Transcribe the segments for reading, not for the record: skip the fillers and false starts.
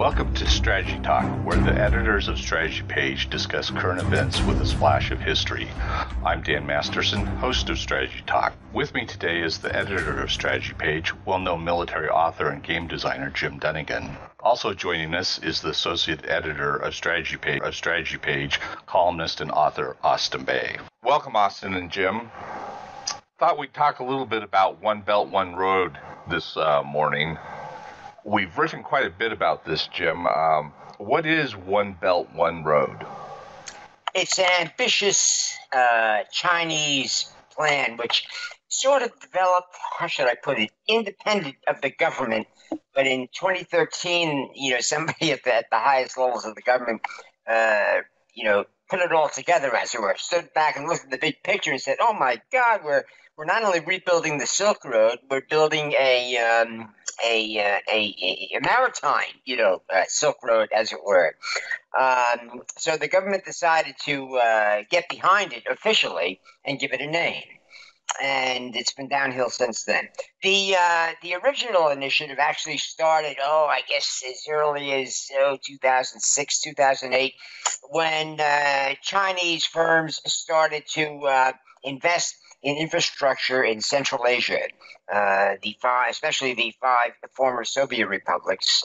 Welcome to Strategy Talk, where the editors of Strategy Page discuss current events with a splash of history. I'm Dan Masterson, host of Strategy Talk. With me today is the editor of Strategy Page, well-known military author and game designer Jim Dunnigan. Also joining us is the associate editor of Strategy Page, columnist and author Austin Bay. Welcome, Austin and Jim. Thought we'd talk a little bit about One Belt, One Road this morning. We've written quite a bit about this, Jim. What is One Belt, One Road? It's an ambitious Chinese plan, which sort of developed, how should I put it, independent of the government. But in 2013, somebody at the highest levels of the government, put it all together, as it were, stood back and looked at the big picture and said, "Oh my God, we're not only rebuilding the Silk Road, we're building a maritime, Silk Road, as it were." So the government decided to get behind it officially and give it a name. And it's been downhill since then. The original initiative actually started, I guess as early as 2006, 2008, when Chinese firms started to invest in infrastructure in Central Asia, especially the five former Soviet republics,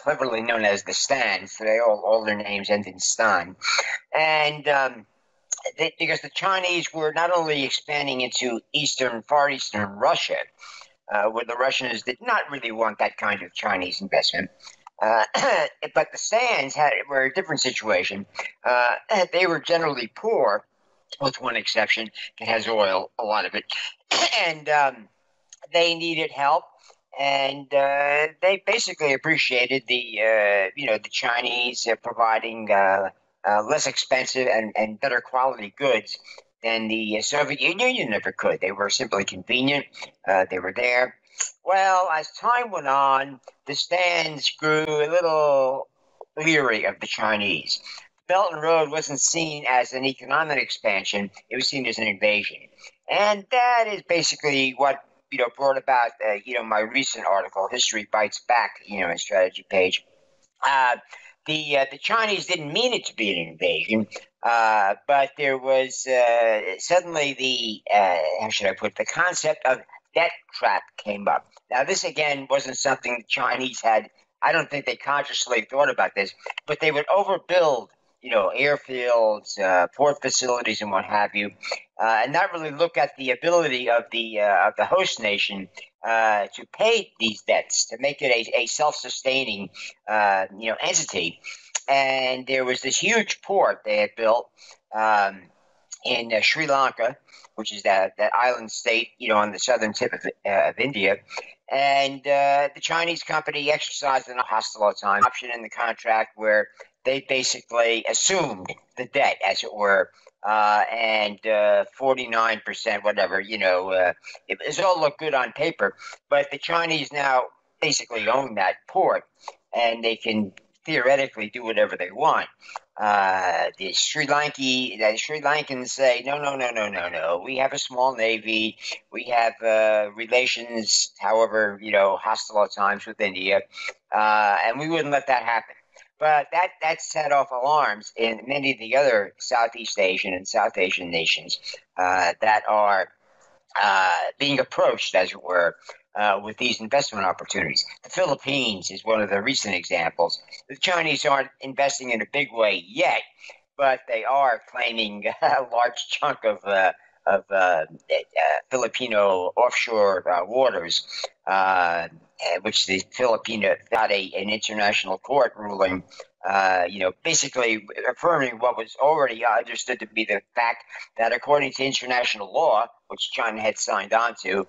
cleverly known as the Stans. They all their names end in Stan, and because the Chinese were not only expanding into Far Eastern Russia, where the Russians did not really want that kind of Chinese investment, but the Stans were a different situation. They were generally poor, with one exception. It has oil, a lot of it, and they needed help. And they basically appreciated the Chinese providing less expensive and better quality goods than the Soviet Union ever could. They were simply convenient. They were there. Well, as time went on, the Stans grew a little leery of the Chinese. Belt and Road wasn't seen as an economic expansion. It was seen as an invasion. And that is basically what brought about my recent article, History Bites Back, in Strategy Page. The Chinese didn't mean it to be an invasion, but there was suddenly the concept of debt trap came up. Now, this again wasn't something the Chinese had. I don't think they consciously thought about this, but they would overbuild, airfields, port facilities, and what have you, and not really look at the ability of the host nation to pay these debts, to make it a self-sustaining entity. And there was this huge port they had built in Sri Lanka, which is that island state on the southern tip of India. And the Chinese company exercised an hostile time option in the contract where they basically assumed the debt, as it were, and 49%, whatever, it all looked good on paper. But the Chinese now basically own that port, and they can theoretically do whatever they want. The Sri Lankans say, no. We have a small navy. We have relations, however, hostile at times with India, and we wouldn't let that happen. But that set off alarms in many of the other Southeast Asian and South Asian nations that are being approached, as it were, with these investment opportunities. The Philippines is one of the recent examples. The Chinese aren't investing in a big way yet, but they are claiming a large chunk of Filipino offshore waters, which the Filipino got an international court ruling, basically affirming what was already understood to be the fact that according to international law, which China had signed on to,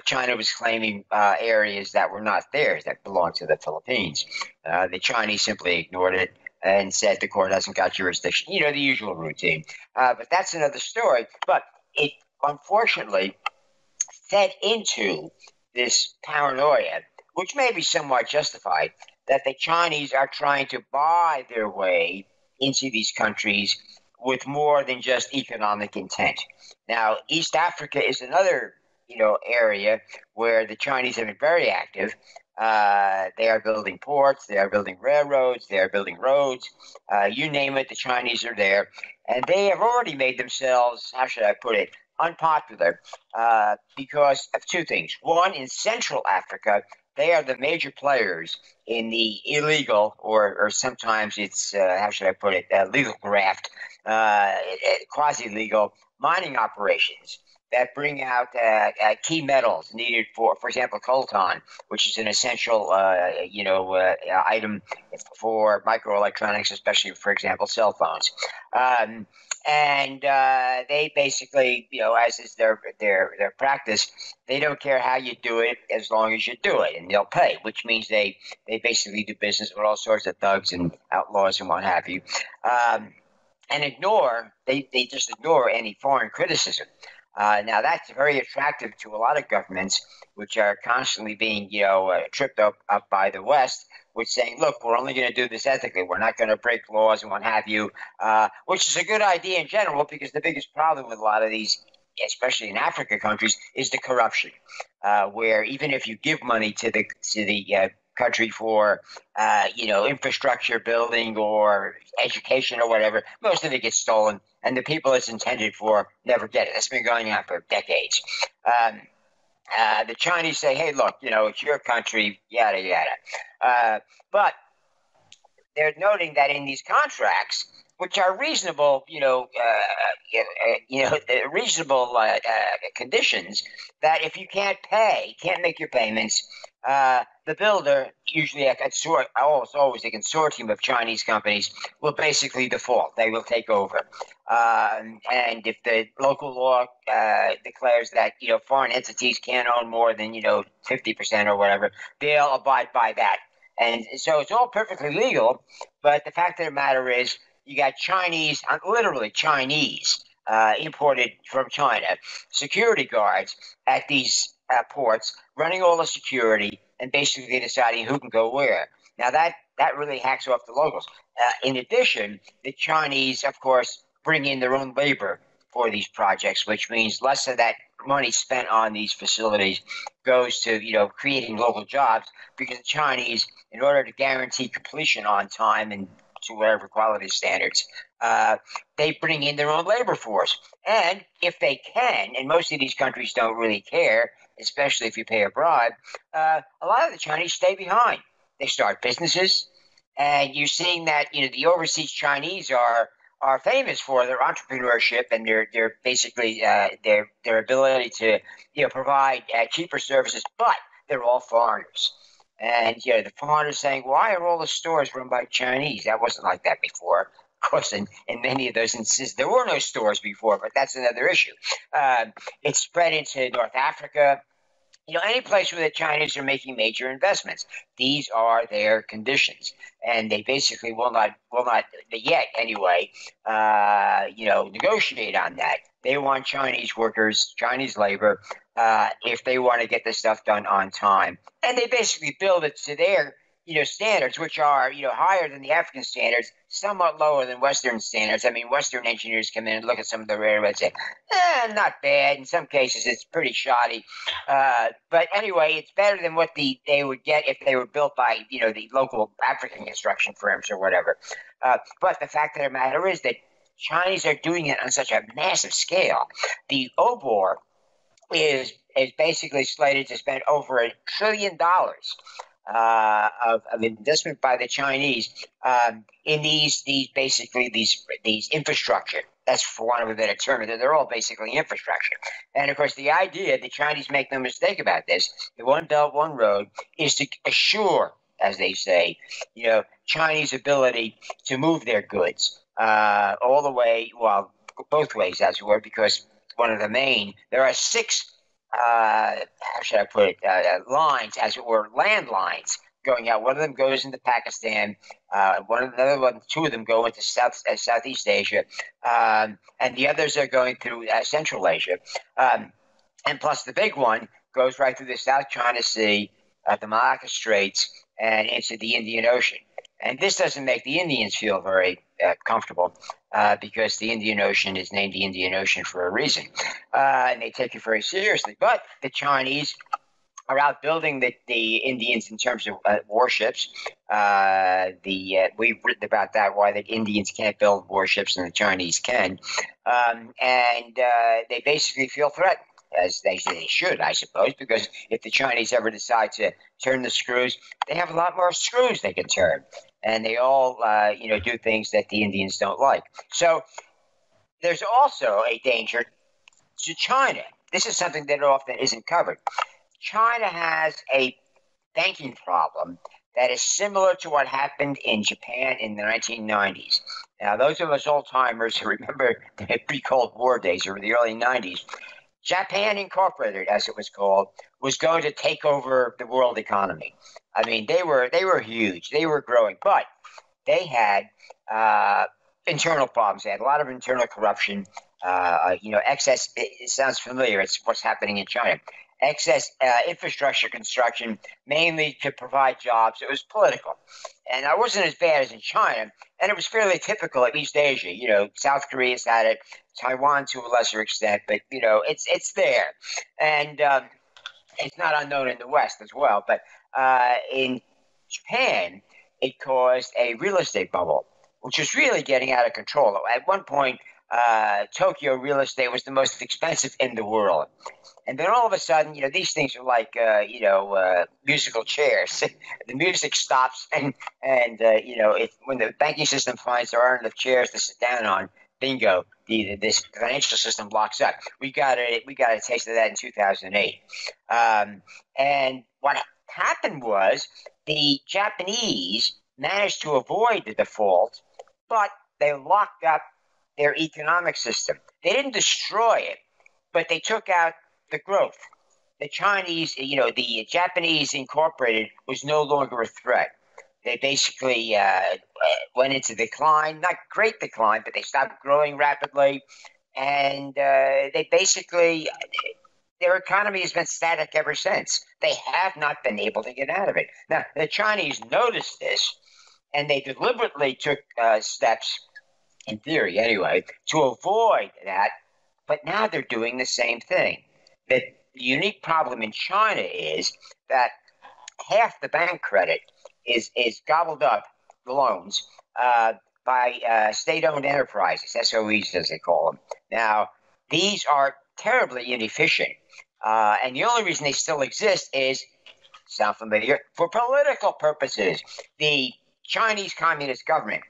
China was claiming areas that were not theirs, that belonged to the Philippines. The Chinese simply ignored it and said the court hasn't got jurisdiction, the usual routine. But that's another story. But it unfortunately fed into this paranoia, which may be somewhat justified, that the Chinese are trying to buy their way into these countries with more than just economic intent. Now, East Africa is another area where the Chinese have been very active. They are building ports, they are building railroads, they are building roads. You name it, the Chinese are there. And they have already made themselves, how should I put it, unpopular because of two things. One, in Central Africa, they are the major players in the illegal, or sometimes it's, how should I put it, legal graft, quasi-legal mining operations that bring out key metals needed for example, coltan, which is an essential, item for microelectronics, especially, for example, cell phones. Um, and they basically, as is their practice, they don't care how you do it as long as you do it, and they'll pay, which means they basically do business with all sorts of thugs and outlaws and what have you. And they just ignore any foreign criticism. Now that's very attractive to a lot of governments, which are constantly being, tripped up by the West, which saying, "Look, we're only going to do this ethically. We're not going to break laws and what have you," which is a good idea in general, because the biggest problem with a lot of these, especially in Africa countries, is the corruption, where even if you give money to the country for infrastructure building or education or whatever, most of it gets stolen, and the people it's intended for never get it. That's been going on for decades. The Chinese say, "Hey, look, it's your country, yada yada," but they're noting that in these contracts, which are reasonable, reasonable conditions, that if you can't make your payments, the builder, usually almost always a consortium of Chinese companies, will basically default. They will take over. And if the local law declares that foreign entities can't own more than 50% or whatever, they'll abide by that. And so it's all perfectly legal. But the fact of the matter is, you got Chinese, literally Chinese, imported from China, security guards at these ports, running all the security and basically deciding who can go where. Now that really hacks off the locals. In addition, the Chinese, of course, bring in their own labor for these projects, which means less of that money spent on these facilities goes to creating local jobs, because the Chinese, in order to guarantee completion on time and to whatever quality standards, they bring in their own labor force. And if they can, and most of these countries don't really care, especially if you pay a bribe, a lot of the Chinese stay behind. They start businesses, and you're seeing that the overseas Chinese are famous for their entrepreneurship and their basically their ability to provide cheaper services, but they're all foreigners. And the foreigners saying, "Why are all the stores run by Chinese?" That wasn't like that before. Of course, in many of those instances, there were no stores before, but that's another issue. It's spread into North Africa. Any place where the Chinese are making major investments. These are their conditions, and they basically will not yet anyway, negotiate on that. They want Chinese workers, Chinese labor, if they want to get this stuff done on time, and they basically build it to their standards, which are higher than the African standards, somewhat lower than Western standards. I mean, Western engineers come in and look at some of the railroads and say, not bad. In some cases, it's pretty shoddy. But anyway, it's better than what they would get if they were built by the local African construction firms or whatever. But the fact of the matter is that Chinese are doing it on such a massive scale. The OBOR is basically slated to spend over $1 trillion of investment by the Chinese in these infrastructure. That's, for want of a better term, they're all basically infrastructure. And of course, the idea, the Chinese make no mistake about this, the One Belt, One Road, is to assure, as they say, Chinese ability to move their goods all the way, well, both ways, as it were, because there are 6 how should I put it, lines, as it were, land lines going out. One of them goes into Pakistan. Two of them go into Southeast Asia, and the others are going through Central Asia. And plus, the big one goes right through the South China Sea, the Malacca Straits, and into the Indian Ocean. And this doesn't make the Indians feel very comfortable because the Indian Ocean is named the Indian Ocean for a reason, and they take it very seriously. But the Chinese are outbuilding the Indians in terms of warships. We've written about that, why the Indians can't build warships and the Chinese can. They basically feel threatened, as they should, I suppose, because if the Chinese ever decide to turn the screws, they have a lot more screws they can turn. And they all, do things that the Indians don't like. So there's also a danger to China. This is something that often isn't covered. China has a banking problem that is similar to what happened in Japan in the 1990s. Now, those of us old-timers who remember the pre-Cold War days or the early 90s, Japan Incorporated, as it was called, was going to take over the world economy. I mean, they were huge. They were growing, but they had internal problems. They had a lot of internal corruption, excess. It sounds familiar. It's what's happening in China. Excess infrastructure construction, mainly to provide jobs. It was political. And it wasn't as bad as in China. And it was fairly typical of East Asia. South Korea's had it, Taiwan to a lesser extent, but, it's there. And it's not unknown in the West as well. But in Japan, it caused a real estate bubble, which was really getting out of control. At one point, Tokyo real estate was the most expensive in the world. And then all of a sudden, these things are like, musical chairs. The music stops, and when the banking system finds there aren't enough chairs to sit down on, bingo, this financial system locks up. We got a taste of that in 2008. And what happened was the Japanese managed to avoid the default, but they locked up their economic system. They didn't destroy it, but they took out the growth. The Chinese, the Japanese Incorporated was no longer a threat. They basically went into decline, not great decline, but they stopped growing rapidly. And they basically, their economy has been static ever since. They have not been able to get out of it. Now, the Chinese noticed this, and they deliberately took steps, in theory anyway, to avoid that. But now they're doing the same thing. The unique problem in China is that half the bank credit is gobbled up, the loans, by state-owned enterprises, SOEs as they call them. Now, these are terribly inefficient, and the only reason they still exist is, sound familiar, for political purposes. The Chinese Communist government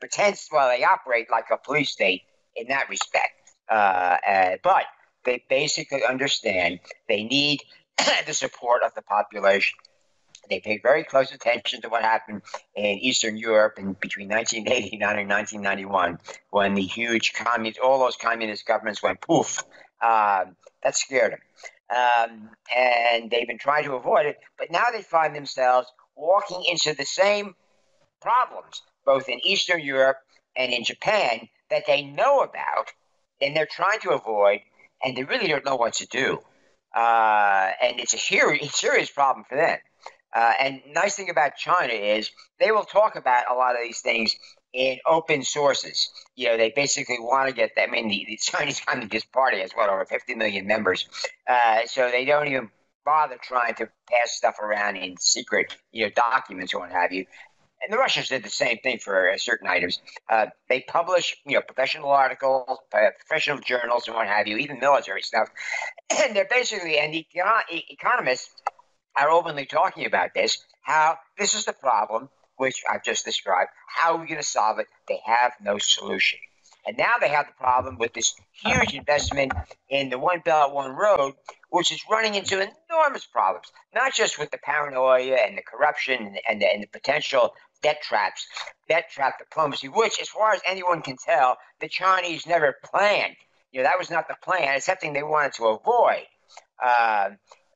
pretends, they operate like a police state in that respect, but they basically understand they need the support of the population. They pay very close attention to what happened in Eastern Europe between 1989 and 1991, when the huge all those communist governments went poof. That scared them. And they've been trying to avoid it, but now they find themselves walking into the same problems, both in Eastern Europe and in Japan, that they know about, and they're trying to avoid, and they really don't know what to do. And it's a serious problem for them. And nice thing about China is they will talk about a lot of these things in open sources. They basically want to get them. I mean, the Chinese Communist Party has, over 50 million members. So they don't even bother trying to pass stuff around in secret, documents or what have you. And the Russians did the same thing for certain items. They publish, professional articles, professional journals, and what have you, even military stuff. And they're basically, and the economists are openly talking about this, how this is the problem, which I've just described. How are we going to solve it? They have no solution. And now they have the problem with this huge investment in the One Belt, One Road, which is running into enormous problems, not just with the paranoia and the corruption and the potential debt trap diplomacy, which, as far as anyone can tell, the Chinese never planned. That was not the plan. It's something they wanted to avoid.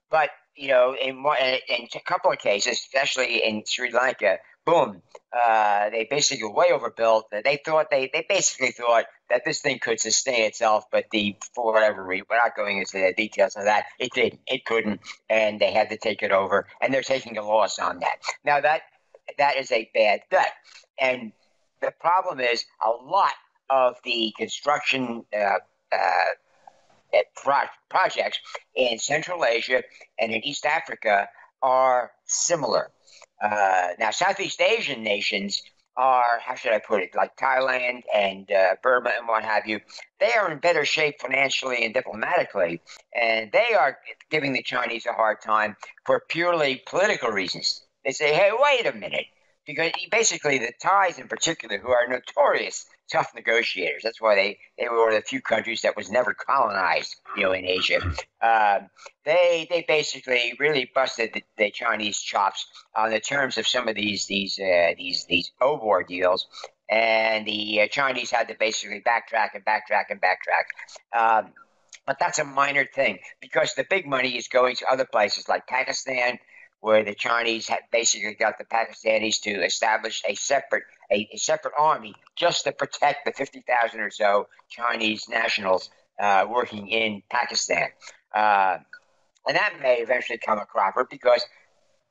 But in a couple of cases, especially in Sri Lanka, boom, they basically were way overbuilt. They basically thought that this thing could sustain itself, but for whatever reason, without going into the details of that, it didn't. It couldn't, and they had to take it over, and they're taking a loss on that. Now that is a bad bet, and the problem is a lot of the construction projects in Central Asia and in East Africa are similar. Now, Southeast Asian nations are, how should I put it, like Thailand and Burma and what have you, they are in better shape financially and diplomatically, and they are giving the Chinese a hard time for purely political reasons. They say, hey, wait a minute, because basically the Thais in particular, who are notorious tough negotiators. That's why they were one of the few countries that was never colonized, in Asia. They basically really busted the Chinese chops on the terms of some of these OBOR deals, and the Chinese had to basically backtrack. But that's a minor thing because the big money is going to other places like Pakistan, where the Chinese had basically got the Pakistanis to establish a separate army just to protect the 50,000 or so Chinese nationals working in Pakistan. And that may eventually come a cropper because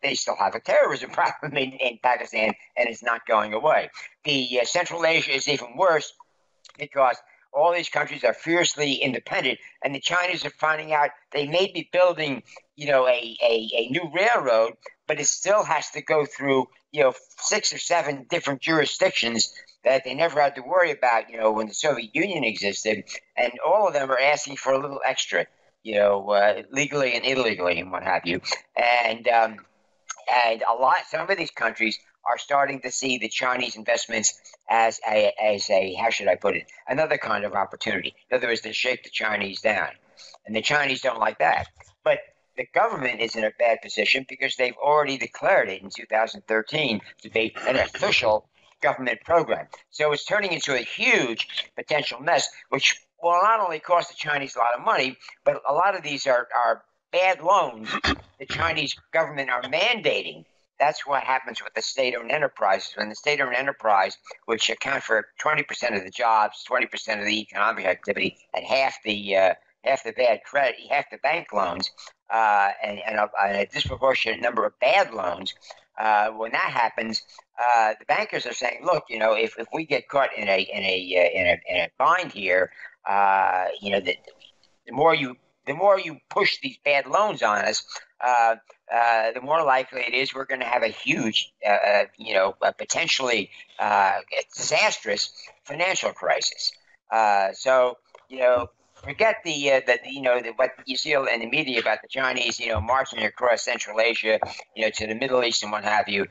they still have a terrorism problem in Pakistan, and it's not going away. The Central Asia is even worse because all these countries are fiercely independent, and the Chinese are finding out they may be building, a new railroad, but it still has to go through, 6 or 7 different jurisdictions that they never had to worry about, when the Soviet Union existed, and all of them are asking for a little extra, legally and illegally and what have you, and some of these countries are starting to see the Chinese investments as a how should I put it, another kind of opportunity. In other words, to shake the Chinese down. And the Chinese don't like that. But the government is in a bad position because they've already declared it in 2013 to be an official government program. So it's turning into a huge potential mess, which will not only cost the Chinese a lot of money, but a lot of these are bad loans the Chinese government are mandating. That's what happens with the state-owned enterprises. When the state-owned enterprise, which account for 20% of the jobs, 20% of the economic activity, and half the bad credit, half the bank loans, and a disproportionate number of bad loans. When that happens, the bankers are saying, "Look, if we get caught in a bind here, the more you push these bad loans on us, the more likely it is we're going to have a huge, potentially disastrous financial crisis." Forget what you see in the media about the Chinese, marching across Central Asia, to the Middle East and what have you.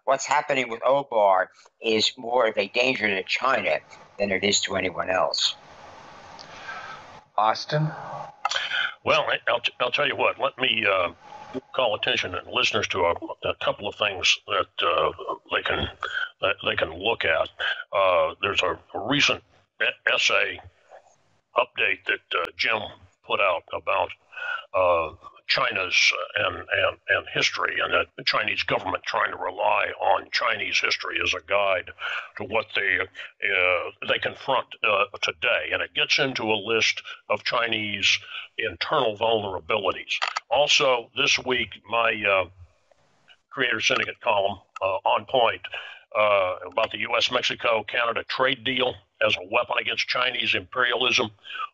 What's happening with OBOR is more of a danger to China than it is to anyone else. Austin? Well, I'll tell you what. Let me call attention and listeners to a couple of things that they can look at. There's a recent essay update that Jim put out about China's and history, and the Chinese government trying to rely on Chinese history as a guide to what they confront today. And it gets into a list of Chinese internal vulnerabilities. Also, this week, my Creator Syndicate column on point about the U.S.-Mexico-Canada trade deal as a weapon against Chinese imperialism.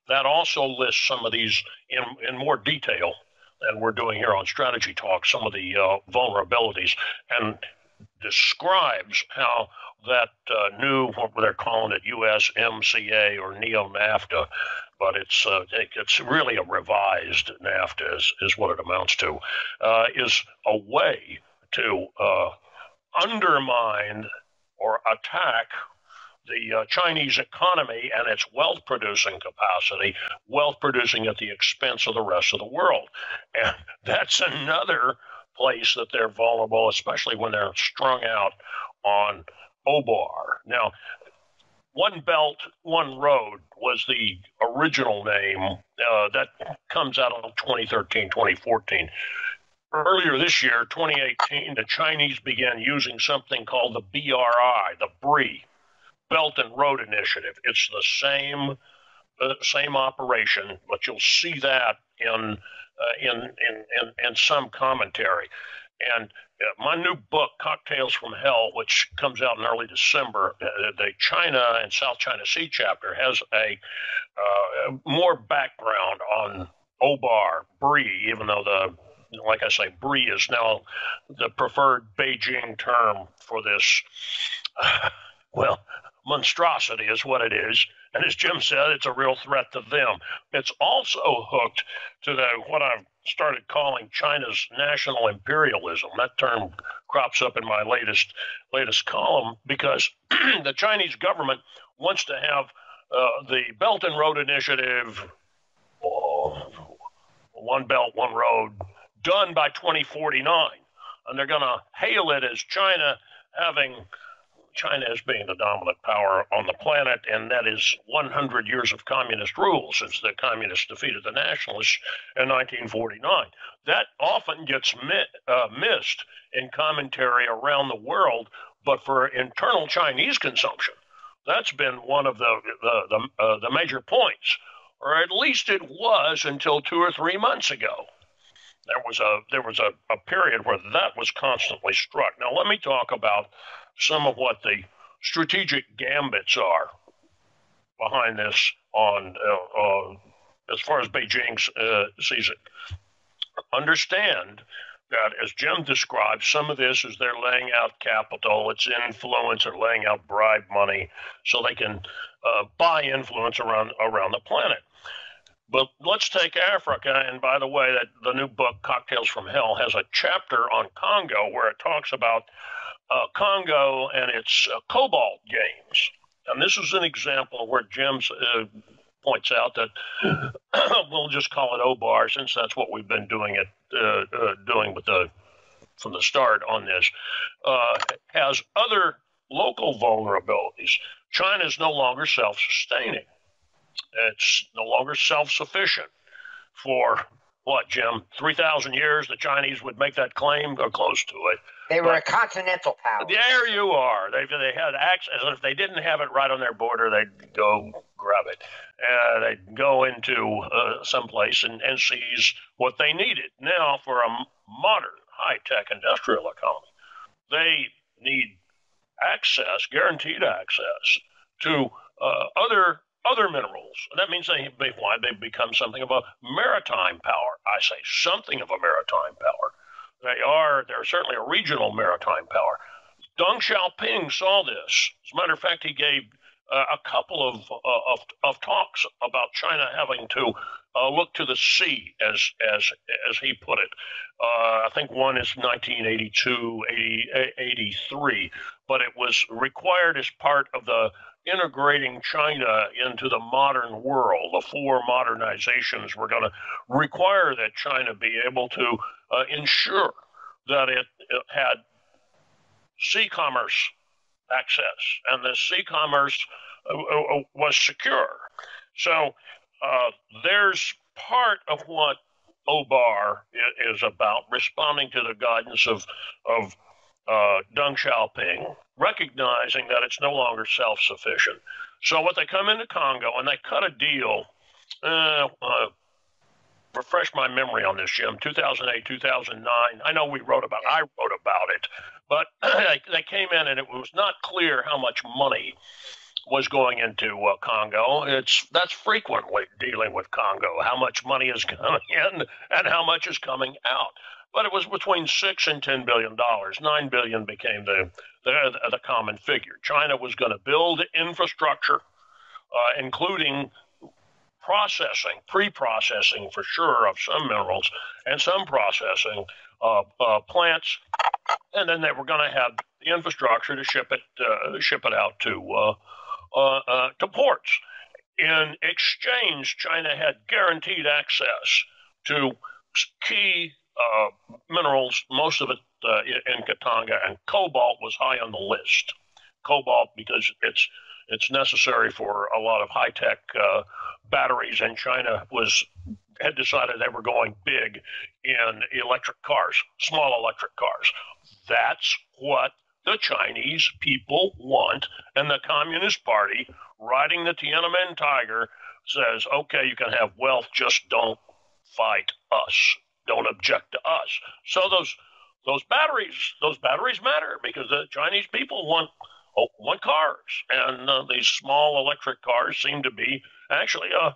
That also lists some of these in more detail than we're doing here on Strategy Talk, some of the vulnerabilities, and describes how that new, what they're calling it, USMCA or Neo-NAFTA, but it's really a revised NAFTA is what it amounts to, is a way to undermine or attack the Chinese economy and its wealth-producing capacity, wealth-producing at the expense of the rest of the world. And that's another place that they're vulnerable, especially when they're strung out on OBOR. Now, One Belt, One Road was the original name that comes out of 2013, 2014. Earlier this year, 2018, the Chinese began using something called the BRI, the BRI, Belt and Road Initiative. It's the same operation, but you'll see that in some commentary. And my new book, Cocktails from Hell, which comes out in early December, the China and South China Sea chapter has a more background on Obar, Brie, even though like I say, Brie is now the preferred Beijing term for this, monstrosity is what it is. And as Jim said, it's a real threat to them. It's also hooked to what I've started calling China's national imperialism. That term crops up in my latest column because the Chinese government wants to have the Belt and Road Initiative, One Belt, One Road, done by 2049. And they're going to hail it as China as being the dominant power on the planet, and that is 100 years of communist rule since the communists defeated the nationalists in 1949. That often gets missed in commentary around the world, but for internal Chinese consumption, that's been one of the major points, or at least it was until 2 or 3 months ago. There was a period where that was constantly struck. Now let me talk about some of what the strategic gambits are behind this as far as Beijing sees it. Understand that, as Jim described, some of this is they're laying out capital, it's influence, or laying out bribe money so they can buy influence around the planet. But let's take Africa, and by the way, that the new book, Cocktails from Hell, has a chapter on Congo where it talks about Congo and its cobalt games. And this is an example where Jim points out that we'll just call it Obar, since that's what we've been doing from the start on this, has other local vulnerabilities. China is no longer self-sustaining. It's no longer self-sufficient. For what, Jim? 3,000 years, the Chinese would make that claim, or close to it. They were a continental power. There you are. They had access. If they didn't have it right on their border, they'd go grab it. They'd go into someplace and seize what they needed. Now, for a modern, high-tech industrial economy, they need access, guaranteed access, to other minerals. That means they become something of a maritime power. I say something of a maritime power. They're certainly a regional maritime power. Deng Xiaoping saw this. As a matter of fact, he gave a couple of talks about China having to look to the sea, as he put it. I think one is 1982, 83, but it was required as part of the integrating China into the modern world. The 4 modernizations were going to require that China be able to ensure that it had sea commerce access, and the sea commerce was secure. So there's part of what Obar is about, responding to the guidance of Deng Xiaoping, recognizing that it's no longer self-sufficient. So what they come into Congo and they cut a deal, refresh my memory on this, Jim, 2008, 2009. I know I wrote about it, but they came in and it was not clear how much money was going into Congo. That's frequently dealing with Congo, how much money is coming in and how much is coming out. But it was between $6 and $10 billion. $9 billion became the common figure. China was going to build infrastructure, including pre-processing for sure of some minerals, and some processing of plants, and then they were going to have the infrastructure to ship it out to ports. In exchange, China had guaranteed access to key minerals, most of it in Katanga, and cobalt was high on the list. Cobalt because it's necessary for a lot of high-tech batteries, and China had decided they were going big in electric cars, small electric cars. That's what the Chinese people want, and the Communist Party, riding the Tiananmen Tiger, says, okay, you can have wealth, just don't fight us. Don't object to us. So those batteries matter because the Chinese people want cars, and these small electric cars seem to be actually a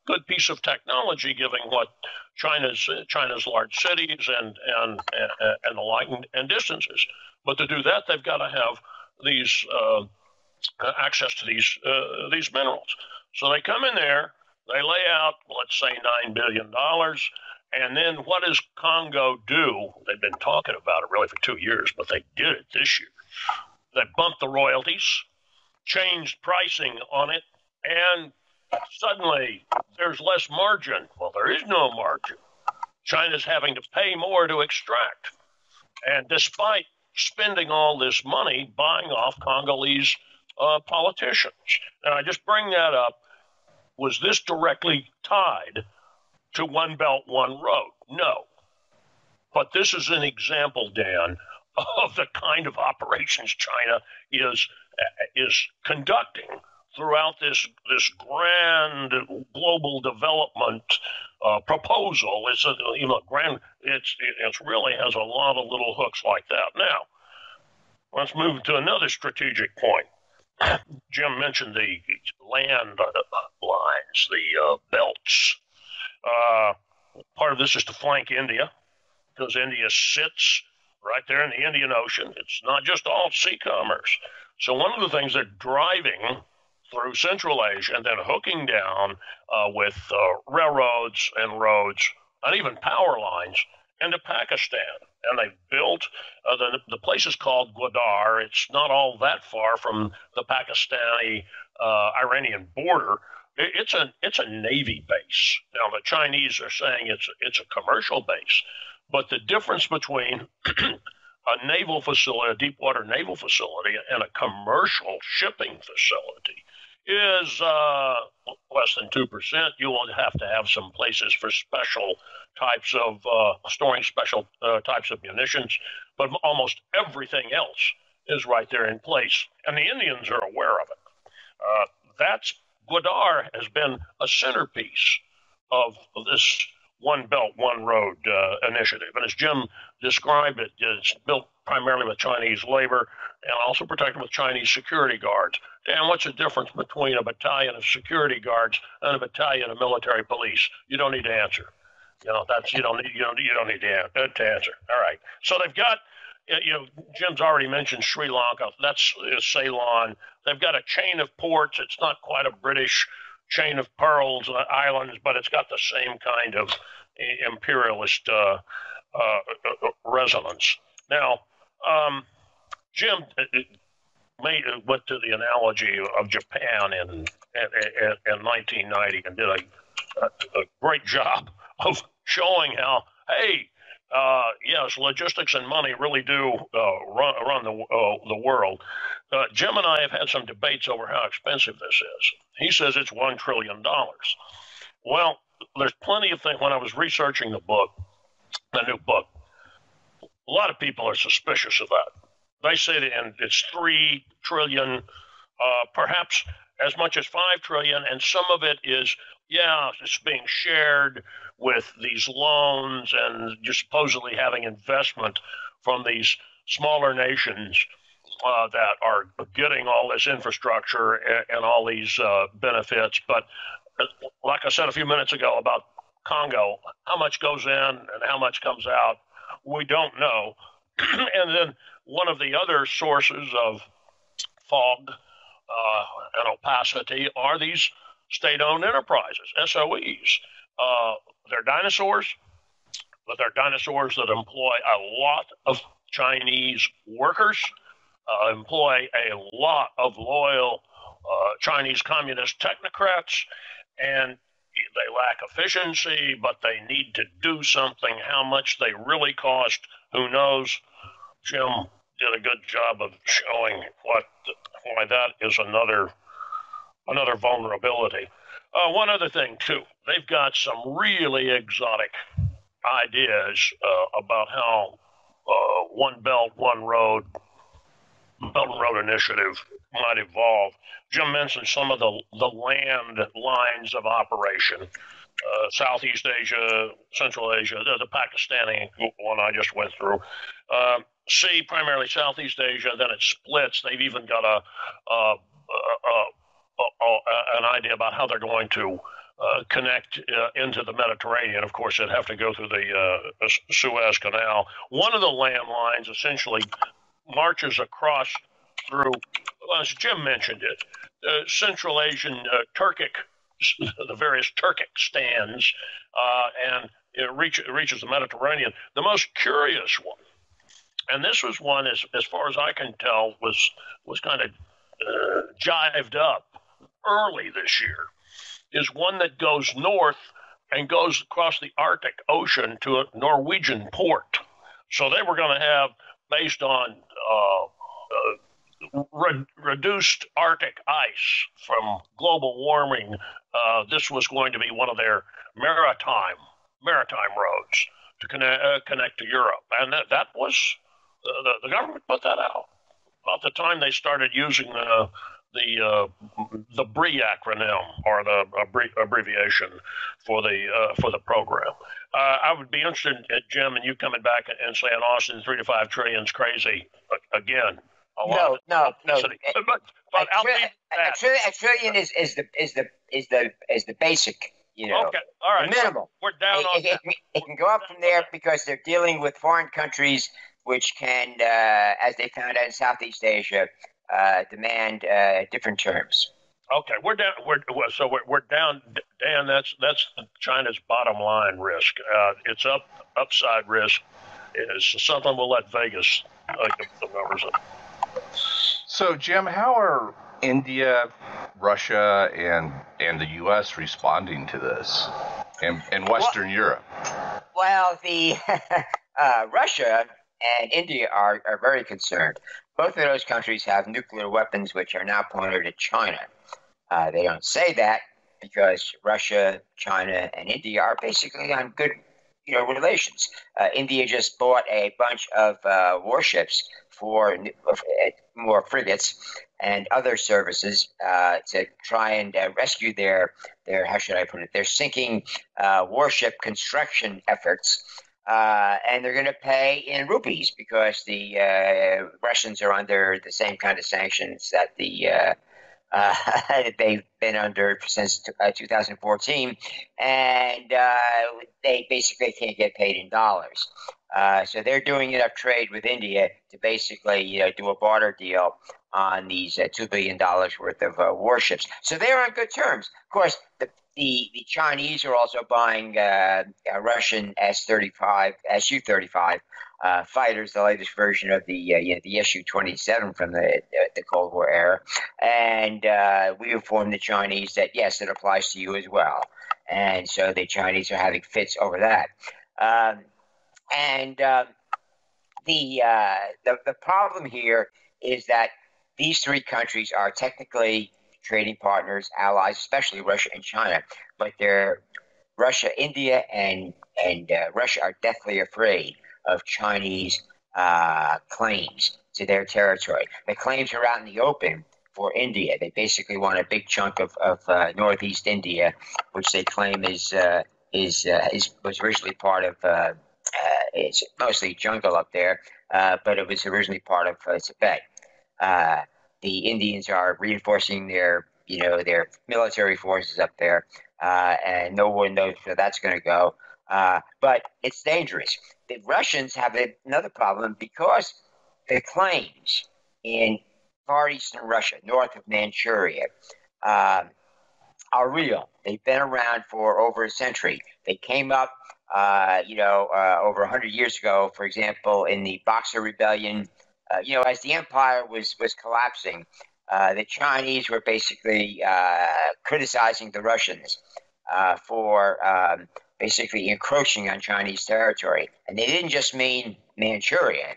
good piece of technology, given what China's large cities and the like and distances. But to do that, they've got to have these access to these minerals. So they come in there, they lay out, let's say, $9 billion. And then what does Congo do? They've been talking about it really for 2 years, but they did it this year. They bumped the royalties, changed pricing on it, and suddenly there's less margin. Well, there is no margin. China's having to pay more to extract. And despite spending all this money buying off Congolese politicians. And I just bring that up. Was this directly tied to One Belt, One Road? No. But this is an example, Dan, of the kind of operations China is conducting throughout this grand global development proposal. It's really has a lot of little hooks like that. Now, let's move to another strategic point. Jim mentioned the land lines, the belts. Part of this is to flank India, because India sits right there in the Indian Ocean. It's not just all sea commerce. So one of the things they're driving through Central Asia and then hooking down with railroads and roads and even power lines into Pakistan. And they've built, the place is called Gwadar. It's not all that far from the Pakistani-Iranian border. It's a Navy base. Now, the Chinese are saying it's a commercial base. But the difference between a naval facility, a deep-water naval facility, and a commercial shipping facility is less than 2%. You will have to have some places for special types of storing special types of munitions, but almost everything else is right there in place, and the Indians are aware of it. Gwadar has been a centerpiece of this One Belt, One Road initiative, and as Jim described it, it's built primarily with Chinese labor and also protected with Chinese security guards. Dan, what's the difference between a battalion of security guards and a battalion of military police? You don't need to answer. You don't need to answer. All right. So they've got, Jim's already mentioned Sri Lanka. That's Ceylon. They've got a chain of ports. It's not quite a British chain of pearls islands, but it's got the same kind of imperialist resonance. Now, Jim went to the analogy of Japan in 1990 and did a great job of showing how, hey, yes, logistics and money really do run the world. Jim and I have had some debates over how expensive this is. He says it's $1 trillion. Well, there's plenty of things. When I was researching the new book, a lot of people are suspicious of that. They say that it's 3 trillion, perhaps as much as 5 trillion, and some of it is, it's being shared with these loans, and you're supposedly having investment from these smaller nations that are getting all this infrastructure and all these benefits. But like I said a few minutes ago about Congo, how much goes in and how much comes out, we don't know. And then one of the other sources of fog and opacity are these state-owned enterprises, SOEs. They're dinosaurs, but they're dinosaurs that employ a lot of Chinese workers, employ a lot of loyal Chinese communist technocrats, and they lack efficiency, but they need to do something. How much they really cost, who knows? Jim did a good job of showing why that is another vulnerability. One other thing, too. They've got some really exotic ideas about how One Belt, One Road, Belt and Road Initiative might evolve. Jim mentioned some of the land lines of operation. Southeast Asia, Central Asia, the Pakistani one I just went through. C, primarily Southeast Asia. Then it splits. They've even got an idea about how they're going to connect into the Mediterranean. Of course, they'd have to go through the Suez Canal. One of the landlines essentially marches across through, well, as Jim mentioned it, Central Asian Turkic, the various Turkic stands, and it reaches the Mediterranean. The most curious one, and this was one, as far as I can tell, was kind of jived up early this year, is one that goes north and goes across the Arctic Ocean to a Norwegian port. So they were going to have, based on reduced Arctic ice from global warming, this was going to be one of their maritime roads to connect to Europe, and that was the government put that out about the time they started using the BRI acronym, or the abbreviation for the program. I would be interested, Jim, in you coming back and saying Austin 3 to 5 trillion is crazy again. No. But a trillion is the basic, Okay, all right. the minimal. We're down on that. It can go up from there because they're dealing with foreign countries which can, as they found out in Southeast Asia, demand different terms. Okay, we're down. We're down, Dan. That's China's bottom line risk. It's upside risk. It's something we'll let Vegas give the numbers up. So, Jim, how are India, Russia, and the U.S. responding to this, and Western Europe? Well, the Russia and India are very concerned. Both of those countries have nuclear weapons, which are now pointed at China. They don't say that because Russia, China, and India are basically on good, relations. India just bought a bunch of warships for more frigates and other services to try and rescue their how should I put it, their sinking warship construction efforts. And they're going to pay in rupees because the Russians are under the same kind of sanctions that they've been under since 2014, and they basically can't get paid in dollars. So they're doing enough trade with India to basically do a barter deal on these $2 billion worth of warships. So they're on good terms. Of course, the Chinese are also buying Russian Su-35 fighters, the latest version of the Su-27 from the Cold War era. And we informed the Chinese that, yes, it applies to you as well. And so the Chinese are having fits over that. The problem here is that these three countries are technically trading partners, allies, especially Russia and China. But Russia, India, and Russia are deathly afraid of Chinese claims to their territory. The claims are out in the open for India. They basically want a big chunk of northeast India, which they claim was originally part of. It's mostly jungle up there, but it was originally part of Tibet. The Indians are reinforcing their military forces up there, and no one knows where that's going to go. But it's dangerous. The Russians have another problem because the claims in far eastern Russia, north of Manchuria, are real. They've been around for over a century. They came up, over 100 years ago, for example, in the Boxer Rebellion. As the empire was collapsing, the Chinese were basically criticizing the Russians for basically encroaching on Chinese territory. And they didn't just mean Manchuria,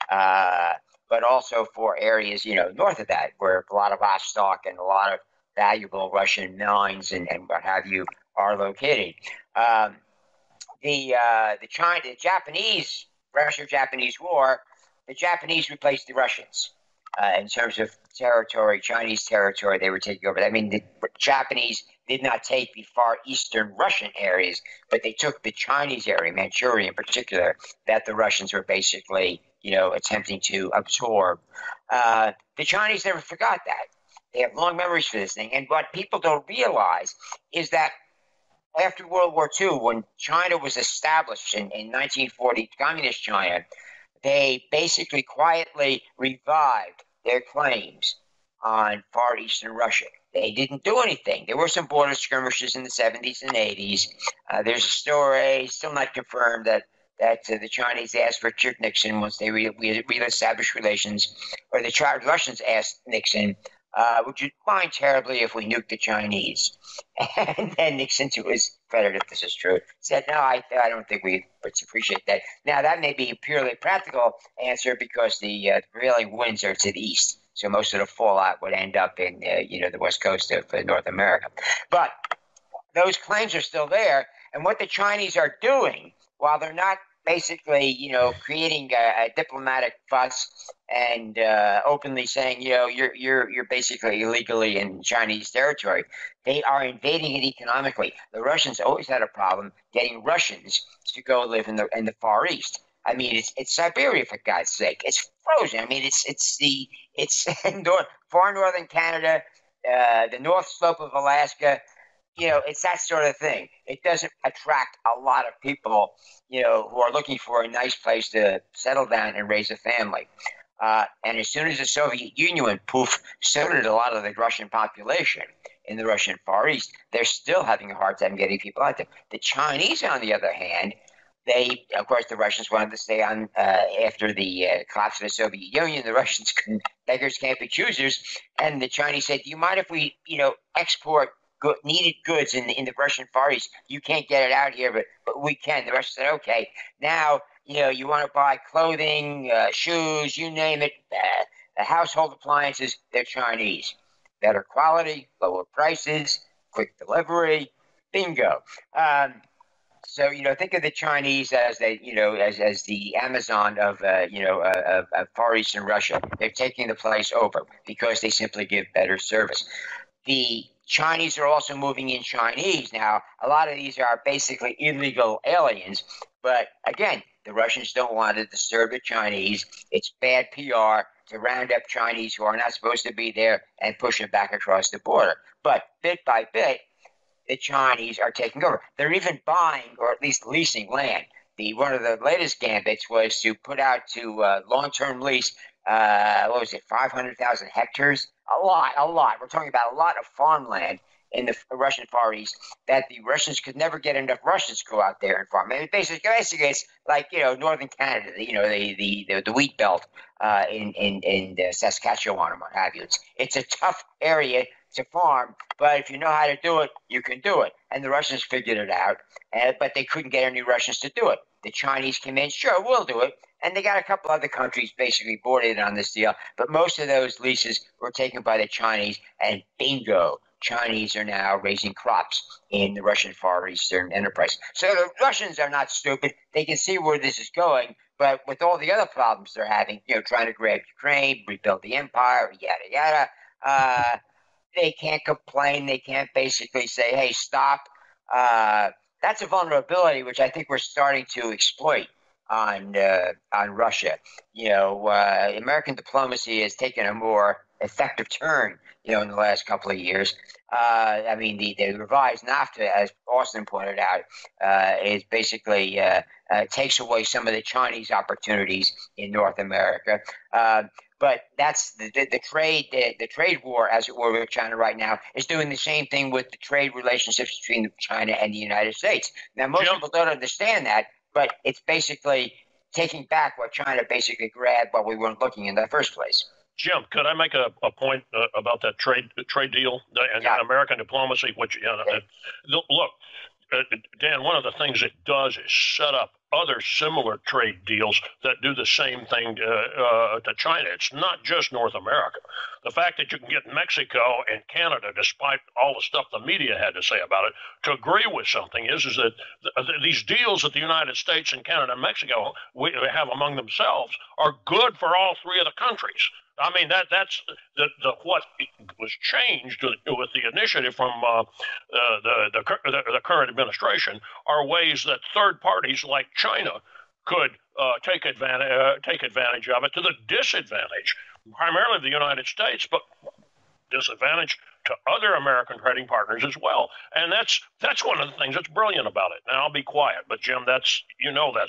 but also for areas, north of that, where a lot of Vostok and a lot of valuable Russian mines and what have you are located. The Japanese, Russia-Japanese War, the Japanese replaced the Russians in terms of territory, Chinese territory they were taking over. I mean, the Japanese did not take the far eastern Russian areas, but they took the Chinese area, Manchuria in particular, that the Russians were basically, attempting to absorb. The Chinese never forgot that. They have long memories for this thing. And what people don't realize is that after World War II, when China was established in 1940, Communist China, they basically quietly revived their claims on far eastern Russia. They didn't do anything. There were some border skirmishes in the 70s and 80s. There's a story, still not confirmed, that the Chinese asked Richard Nixon once they reestablished relations, or the Russians asked Nixon, would you mind terribly if we nuked the Chinese? And then Nixon, to his credit, if this is true, said, no, I don't think we would appreciate that. Now, that may be a purely practical answer because the prevailing winds are to the east. So most of the fallout would end up in, the west coast of North America. But those claims are still there. And what the Chinese are doing, while they're not basically, creating a diplomatic fuss and openly saying, you're basically illegally in Chinese territory, they are invading it economically. The Russians always had a problem getting Russians to go live in the Far East. I mean, it's Siberia, for God's sake. It's frozen. I mean, it's far northern Canada, the North Slope of Alaska. It's that sort of thing. It doesn't attract a lot of people, who are looking for a nice place to settle down and raise a family. And as soon as the Soviet Union went poof, so did a lot of the Russian population in the Russian Far East. They're still having a hard time getting people out there. The Chinese, on the other hand, of course, the Russians wanted to stay on after the collapse of the Soviet Union. The Russians beggars can't be choosers. And the Chinese said, do you mind if we, export needed goods in the Russian Far East? You can't get it out here, but we can. The Russians said, okay. Now, you want to buy clothing, shoes, you name it, household appliances, they're Chinese. Better quality, lower prices, quick delivery, bingo. So, think of the Chinese as as the Amazon of Far Eastern Russia. They're taking the place over because they simply give better service. The Chinese are also moving in Chinese. Now, a lot of these are basically illegal aliens. But again, the Russians don't want to disturb the Chinese. It's bad PR to round up Chinese who are not supposed to be there and push them back across the border. But bit by bit, the Chinese are taking over. They're even buying, or at least leasing, land. One of the latest gambits was to put out to long-term lease, 500,000 hectares? A lot. We're talking about a lot of farmland in the Russian Far East that the Russians could never get enough Russians to go out there and farm. I mean, basically it's like, northern Canada, the wheat belt in Saskatchewan and what have you. It's a tough area to farm, but if you know how to do it, you can do it. And the Russians figured it out, but they couldn't get any Russians to do it. The Chinese came in, sure, we'll do it. And they got a couple other countries basically boarded on this deal, but most of those leases were taken by the Chinese, and bingo, Chinese are now raising crops in the Russian Far Eastern enterprise. So the Russians are not stupid. They can see where this is going, but with all the other problems they're having, trying to grab Ukraine, rebuild the empire, yada, yada, they can't complain. They can't basically say, hey, stop. That's a vulnerability which I think we're starting to exploit on Russia. American diplomacy has taken a more effective turn, in the last couple of years. The revised NAFTA, as Austin pointed out, is basically takes away some of the Chinese opportunities in North America. But that's the trade war, as it were, with China right now is doing the same thing with the trade relationships between China and the United States. Now, most people don't understand that, but it's basically taking back what China basically grabbed while we weren't looking in the first place. Jim, could I make a point about that trade deal and American diplomacy? Which look, Dan, one of the things it does is set up other similar trade deals that do the same thing to China. It's not just North America. The fact that you can get Mexico and Canada, despite all the stuff the media had to say about it, to agree with something is that these deals that the United States and Canada and Mexico have among themselves are good for all three of the countries. I mean, that's the what was changed with the initiative from the current administration are ways that third parties like China could take advantage of it to the disadvantage, primarily of the United States, but disadvantage to other American trading partners as well. And that's one of the things that's brilliant about it. Now I'll be quiet, but Jim, that's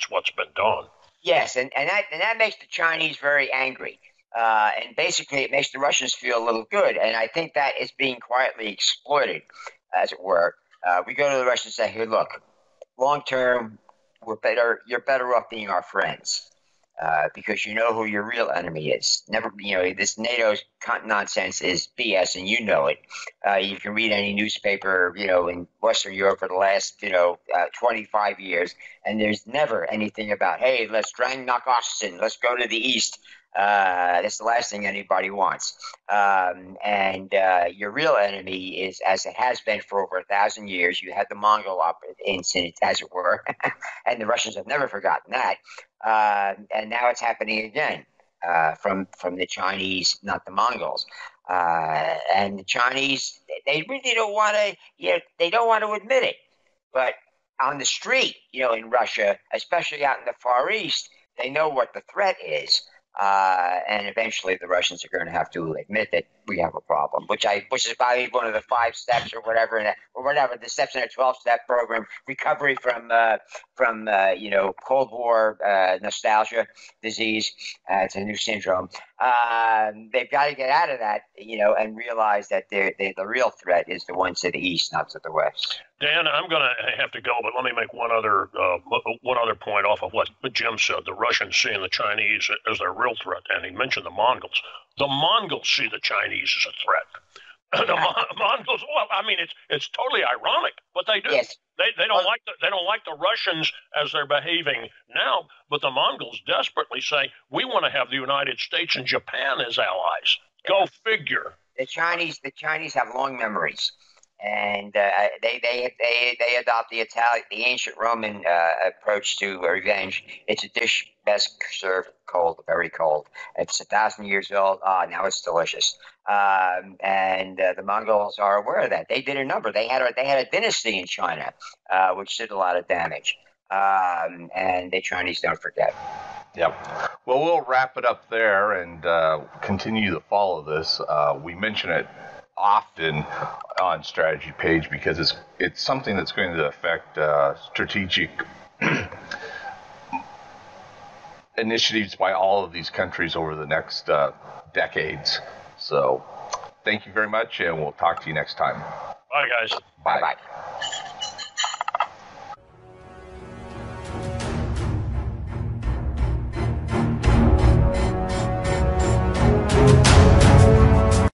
what's been done. Yes, and that makes the Chinese very angry. And basically, it makes the Russians feel a little good. And I think that is being quietly exploited, as it were. We go to the Russians and say, "Here, look, long term, you're better off being our friends, because you know who your real enemy is. Never, this NATO nonsense is BS, and you know it. You can read any newspaper, in Western Europe for the last, 25 years, and there's never anything about, hey, let's drang nach Osten, let's go to the east." That's the last thing anybody wants. And your real enemy is, as it has been for over 1,000 years, you had the Mongol incident, as it were, and the Russians have never forgotten that. And now it's happening again from the Chinese, not the Mongols. And the Chinese, they really don't want to, they don't want to admit it. But on the street, in Russia, especially out in the Far East, they know what the threat is. And eventually the Russians are going to have to admit that we have a problem, which is probably one of the 5 steps or whatever, the steps in a 12-step program, recovery from Cold War nostalgia disease. It's a new syndrome. They've got to get out of that, and realize that the real threat is the ones to the east, not to the west. Dan, I'm going to have to go, but let me make one other point off of what Jim said. The Russians seeing the Chinese as their real threat, and he mentioned the Mongols. The Mongols see the Chinese as a threat. The Mongols. Well, I mean, it's totally ironic, but they do. Yes. They don't like the Russians as they're behaving now, but the Mongols desperately say we want to have the United States and Japan as allies. Go figure. The Chinese have long memories. And they adopt the ancient Roman approach to revenge. It's a dish best served cold, very cold. It's 1,000 years old. Now it's delicious. And the Mongols are aware of that. They did a number. They had a dynasty in China, which did a lot of damage. And the Chinese don't forget. Yep. Well, we'll wrap it up there and continue to follow this. We mention it often on Strategy Page because it's something that's going to affect strategic initiatives by all of these countries over the next decades. So thank you very much, and we'll talk to you next time. Bye, guys. Bye. Bye.